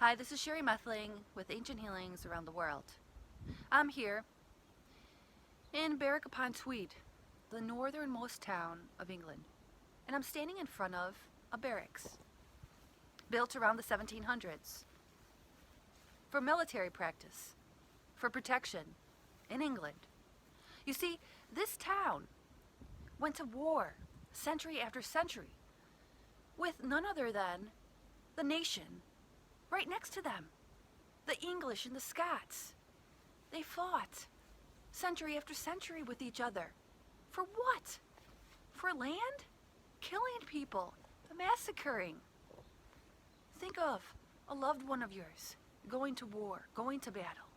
Hi, this is Sherry Methling with Ancient Healings Around the World. I'm here in Berwick-upon-Tweed, the northernmost town of England, and I'm standing in front of a barracks built around the 1700s for military practice, for protection in England. You see, this town went to war century after century with none other than the nation right next to them, the English and the Scots. They fought century after century with each other. For what? For land? Killing people, massacring. Think of a loved one of yours going to war, going to battle,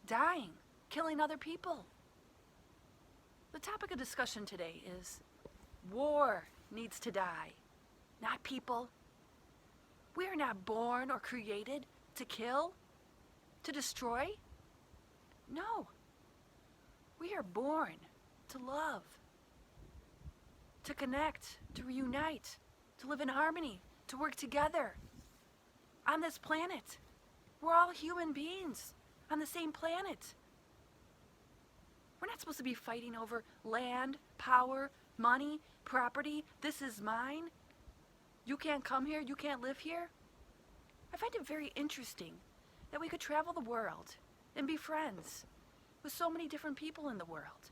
dying, killing other people. The topic of discussion today is war needs to die, not people. We are not born or created to kill, to destroy. No. We are born to love, to connect, to reunite, to live in harmony, to work together. On this planet, we're all human beings on the same planet. We're not supposed to be fighting over land, power, money, property. This is mine. You can't come here, you can't live here. I find it very interesting that we could travel the world and be friends with so many different people in the world.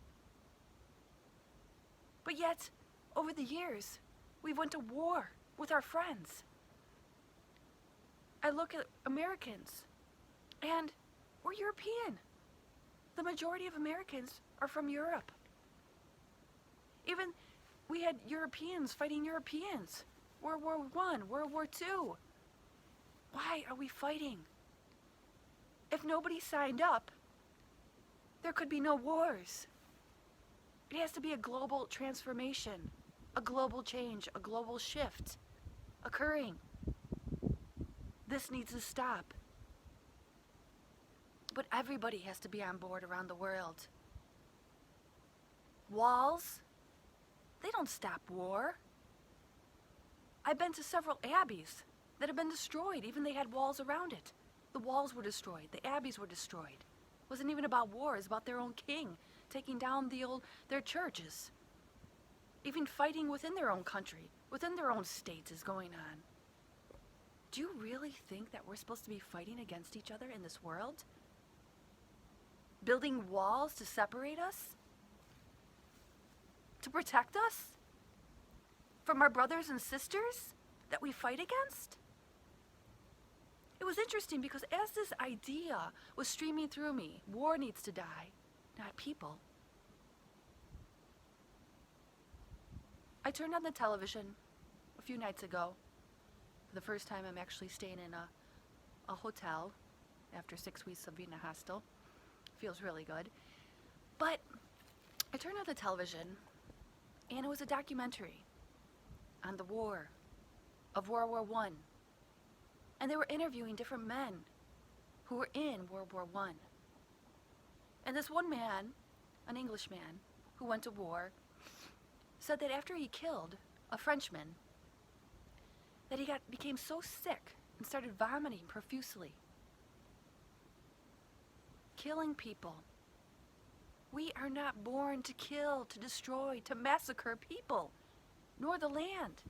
But yet, over the years, we went to war with our friends. I look at Americans, and we're European. The majority of Americans are from Europe. Even we had Europeans fighting Europeans. World War I, World War II. Why are we fighting? If nobody signed up, there could be no wars. It has to be a global transformation, a global change, a global shift occurring. This needs to stop. But everybody has to be on board around the world. Walls, they don't stop war. I've been to several abbeys that have been destroyed. Even they had walls around it. The walls were destroyed. The abbeys were destroyed. It wasn't even about war. It was about their own king taking down their churches. Even fighting within their own country, within their own states is going on. Do you really think that we're supposed to be fighting against each other in this world? Building walls to separate us? To protect us? From our brothers and sisters that we fight against? It was interesting because as this idea was streaming through me, war needs to die, not people. I turned on the television a few nights ago. For the first time, I'm actually staying in a hotel after 6 weeks of being in a hostel. Feels really good. But I turned on the television and it was a documentary on the war of World War I. And they were interviewing different men who were in World War I. And this one man, an Englishman who went to war, said that after he killed a Frenchman, that he became so sick and started vomiting profusely. Killing people. We are not born to kill, to destroy, to massacre people, nor the land.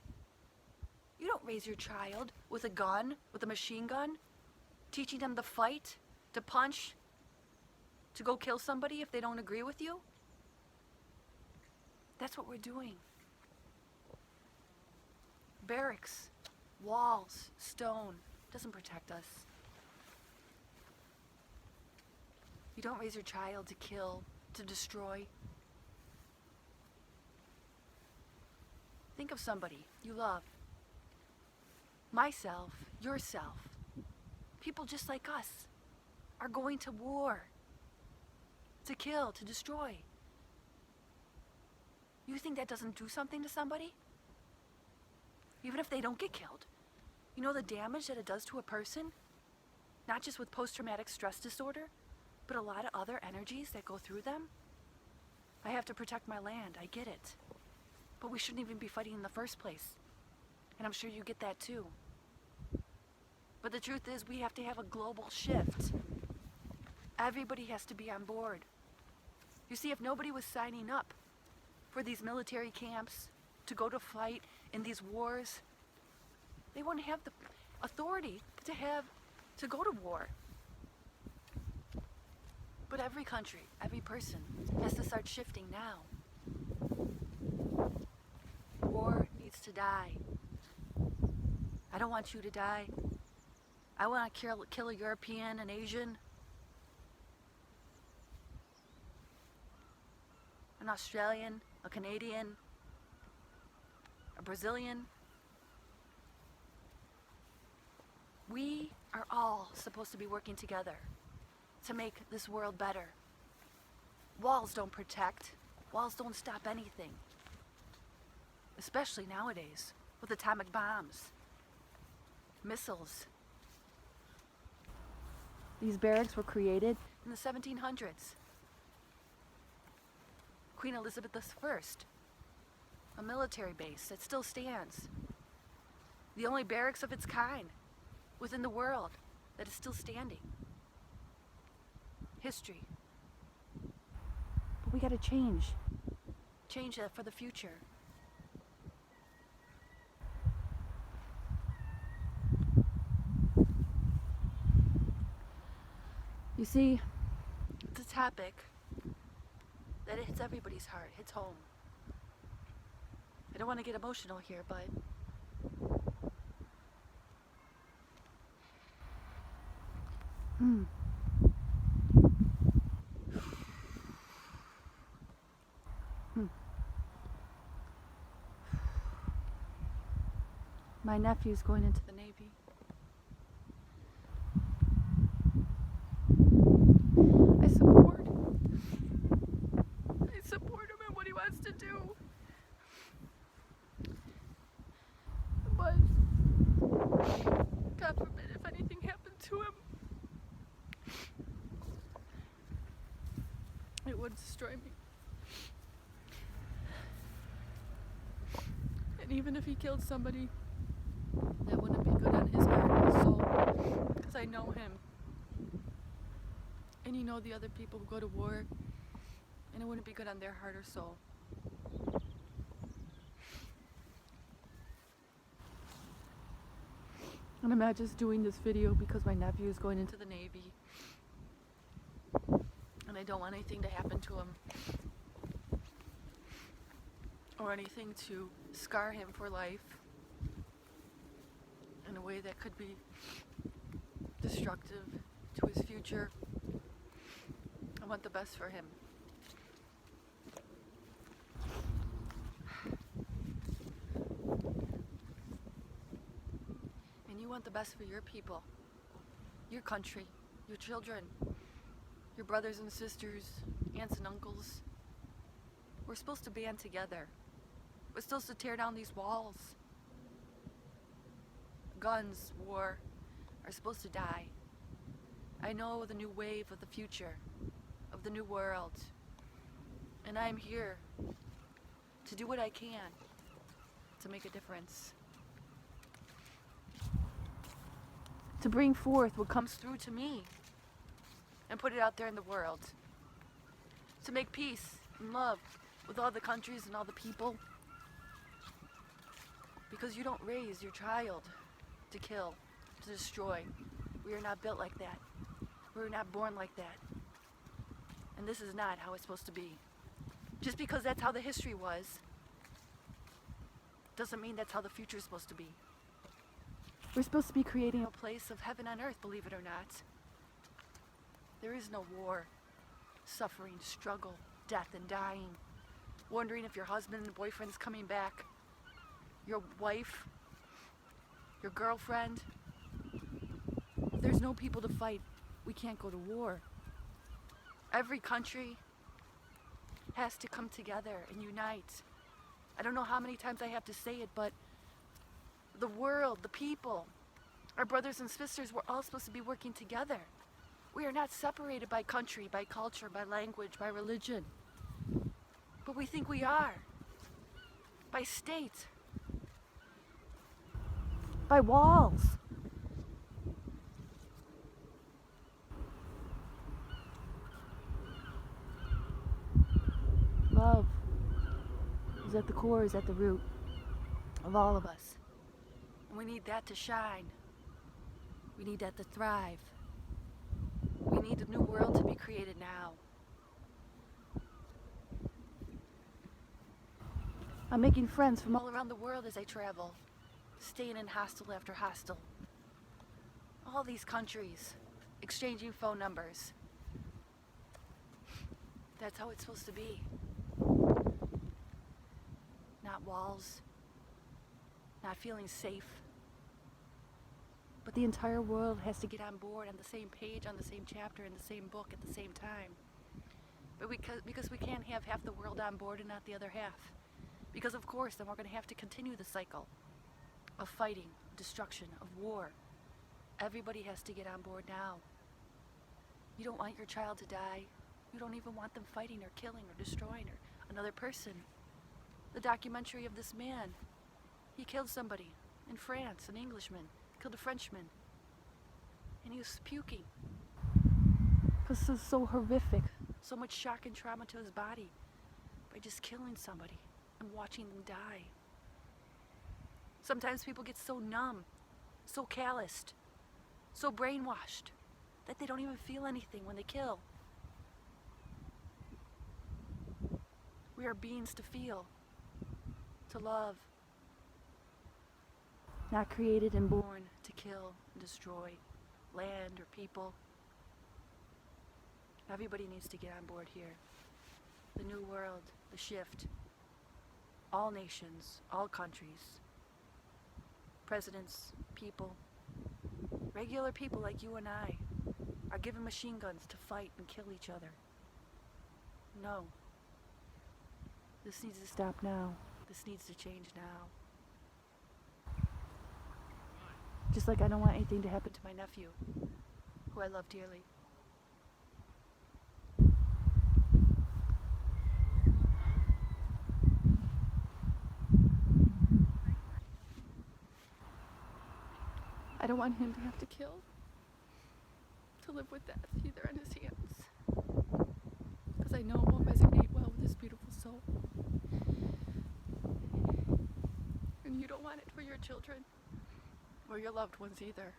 You don't raise your child with a gun, with a machine gun, teaching them to fight, to punch, to go kill somebody if they don't agree with you. That's what we're doing. Barracks, walls, stone, doesn't protect us. You don't raise your child to kill, to destroy. Think of somebody you love. Myself, yourself, people just like us are going to war, to kill, to destroy. You think that doesn't do something to somebody? Even if they don't get killed. You know the damage that it does to a person? Not just with post-traumatic stress disorder, but a lot of other energies that go through them. I have to protect my land, I get it. But we shouldn't even be fighting in the first place. And I'm sure you get that too. But the truth is, we have to have a global shift. Everybody has to be on board. You see, if nobody was signing up for these military camps to go to fight in these wars, they wouldn't have the authority to go to war. But every country, every person has to start shifting now. War needs to die. I don't want you to die. I want to kill a European, an Asian, an Australian, a Canadian, a Brazilian. We are all supposed to be working together to make this world better. Walls don't protect. Walls don't stop anything. Especially nowadays with atomic bombs, missiles. These barracks were created in the 1700s. Queen Elizabeth I, a military base that still stands. The only barracks of its kind within the world that is still standing. History. But we gotta change that for the future. You see, it's a topic that it hits everybody's heart, hits home. I don't want to get emotional here, but my nephew's going into the Navy. I support him in what he wants to do. But God forbid if anything happened to him, it would destroy me. And even if he killed somebody, that wouldn't be good on his heart and soul, because I know him. And you know the other people who go to war, and it wouldn't be good on their heart or soul. And I'm not just doing this video because my nephew is going into the Navy, and I don't want anything to happen to him, or anything to scar him for life in a way that could be destructive to his future. I want the best for him. And you want the best for your people, your country, your children, your brothers and sisters, aunts and uncles. We're supposed to band together. We're supposed to tear down these walls. Guns, war, are supposed to die. I know the new wave of the future, of the new world, and I'm here to do what I can to make a difference. To bring forth what comes through to me and put it out there in the world. To make peace and love with all the countries and all the people. Because you don't raise your child to kill, to destroy. We are not built like that. We were not born like that. And this is not how it's supposed to be. Just because that's how the history was, doesn't mean that's how the future is supposed to be. We're supposed to be creating a place of heaven on earth, believe it or not. There is no war, suffering, struggle, death, and dying. Wondering if your husband and boyfriend's coming back. Your wife, your girlfriend. If there's no people to fight, we can't go to war. Every country has to come together and unite. I don't know how many times I have to say it, but the world, the people, our brothers and sisters, we're all supposed to be working together. We are not separated by country, by culture, by language, by religion. But we think we are. By state. By walls. is at the core, is at the root of all of us. And we need that to shine. We need that to thrive. We need a new world to be created now. I'm making friends from all around the world as I travel, staying in hostel after hostel. All these countries, exchanging phone numbers. That's how it's supposed to be. Not walls, not feeling safe. But the entire world has to get on board on the same page, on the same chapter, in the same book at the same time. But because we can't have half the world on board and not the other half. Because of course, then we're going to have to continue the cycle of fighting, destruction, of war. Everybody has to get on board now. You don't want your child to die. You don't even want them fighting or killing or destroying or another person. The documentary of this man, he killed somebody in France, an Englishman, killed a Frenchman, and he was puking. Because this is so horrific, so much shock and trauma to his body by just killing somebody and watching them die. Sometimes people get so numb, so calloused, so brainwashed that they don't even feel anything when they kill. We are beings to feel, to love, not created and born to kill and destroy land or people. Everybody needs to get on board here. The new world, the shift. All nations, all countries, presidents, people, regular people like you and I are given machine guns to fight and kill each other. No. This needs to stop now. This needs to change now. Just like I don't want anything to happen to my nephew, who I love dearly. I don't want him to have to kill, to live with death either on his hands. Because I know it won't resonate well with his beautiful soul. And you don't want it for your children or your loved ones either.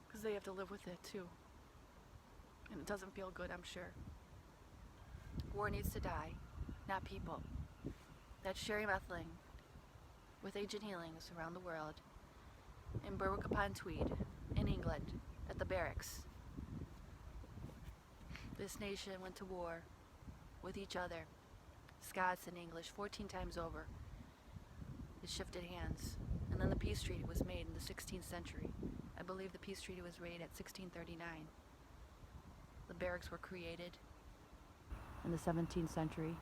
Because they have to live with it too. And it doesn't feel good, I'm sure. War needs to die, not people. That's Sherry Methling with Ancient Healings around the world. In Berwick-upon-Tweed, in England, at the barracks. This nation went to war with each other, Scots and English, 14 times over. It shifted hands, and then the peace treaty was made in the 16th century. I believe the peace treaty was made at 1639. The barracks were created in the 17th century.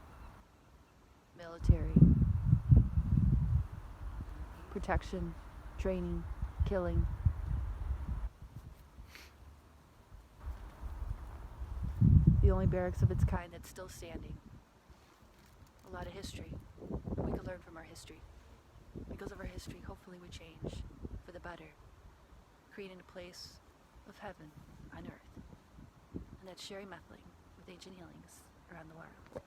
Military, protection, training, killing. The only barracks of its kind that's still standing. A lot of history. We could learn from our history. Because of our history, hopefully we change for the better, creating a place of heaven on earth. And that's Sherry Methling with Ancient Healings around the world.